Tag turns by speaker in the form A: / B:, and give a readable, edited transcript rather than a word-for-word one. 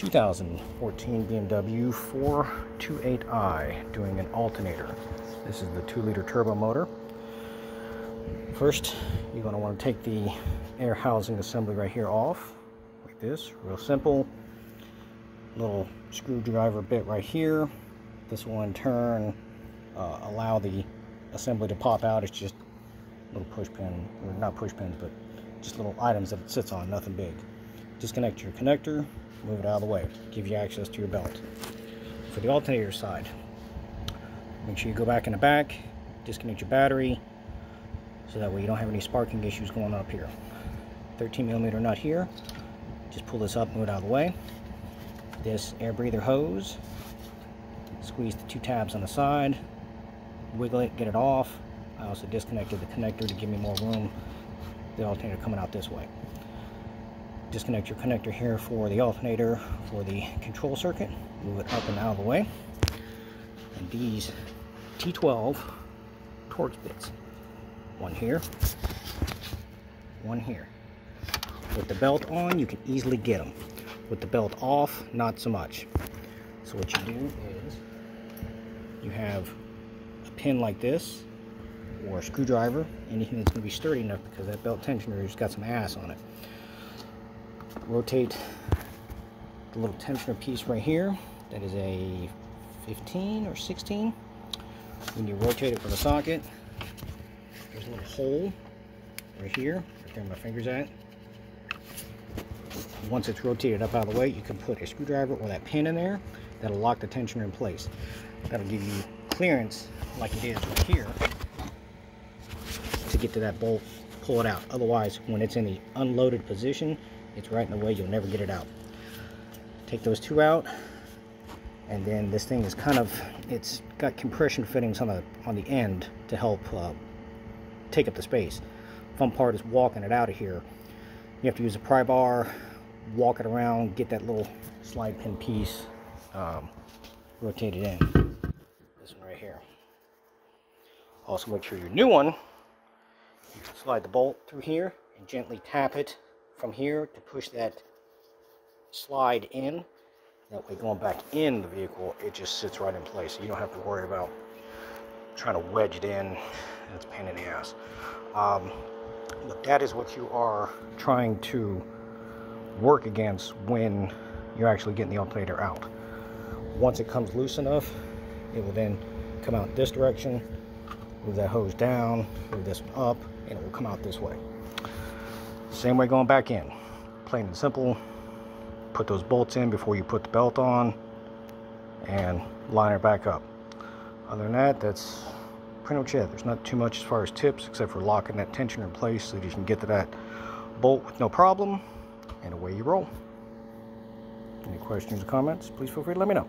A: 2014 BMW 428i doing an alternator. This is the 2-liter turbo motor. First, you're going to want to take the air housing assembly right here off, like this, real simple. Little screwdriver bit right here. This will in turn allow the assembly to pop out. It's just little push pin, or not push pins, but just little items that it sits on, nothing big. Disconnect your connector, move it out of the way, give you access to your belt. For the alternator side, make sure you go back in the back, disconnect your battery, so that way you don't have any sparking issues going up here. 13mm nut here, just pull this up, move it out of the way. This air breather hose, squeeze the 2 tabs on the side, wiggle it, get it off. I also disconnected the connector to give me more room, the alternator coming out this way. Disconnect your connector here for the alternator for the control circuit, move it up and out of the way. And these T12 Torx bits, one here, one here. With the belt on, you can easily get them. With the belt off, not so much. So what you do is you have a pin like this, or a screwdriver, anything that's going to be sturdy enough, because that belt tensioner has got some ass on it. Rotate the little tensioner piece right here. That is a 15 or 16. When you rotate it from the socket, there's a little hole right here, right there where my finger's at. Once it's rotated up out of the way, you can put a screwdriver or that pin in there. That'll lock the tensioner in place. That'll give you clearance, like it is right here, to get to that bolt, pull it out. Otherwise, when it's in the unloaded position, it's right in the way, you'll never get it out. Take those 2 out, and then this thing is kind of, it's got compression fittings on the end to help take up the space. Fun part is walking it out of here. You have to use a pry bar, walk it around, get that little slide pin piece rotated in. This one right here. Also make sure your new one, you can slide the bolt through here and gently tap it from here to push that slide in. That way going back in the vehicle, it just sits right in place. So you don't have to worry about trying to wedge it in. It's a pain in the ass. But that is what you are trying to work against when you're actually getting the alternator out. Once it comes loose enough, it will then come out this direction, move that hose down, move this one up, and it will come out this way. Same way going back in. Plain and simple. Put those bolts in before you put the belt on, and line it back up. Other than that, that's pretty much it. There's not too much as far as tips, except for locking that tensioner in place so that you can get to that bolt with no problem, and away you roll. Any questions or comments, please feel free to let me know.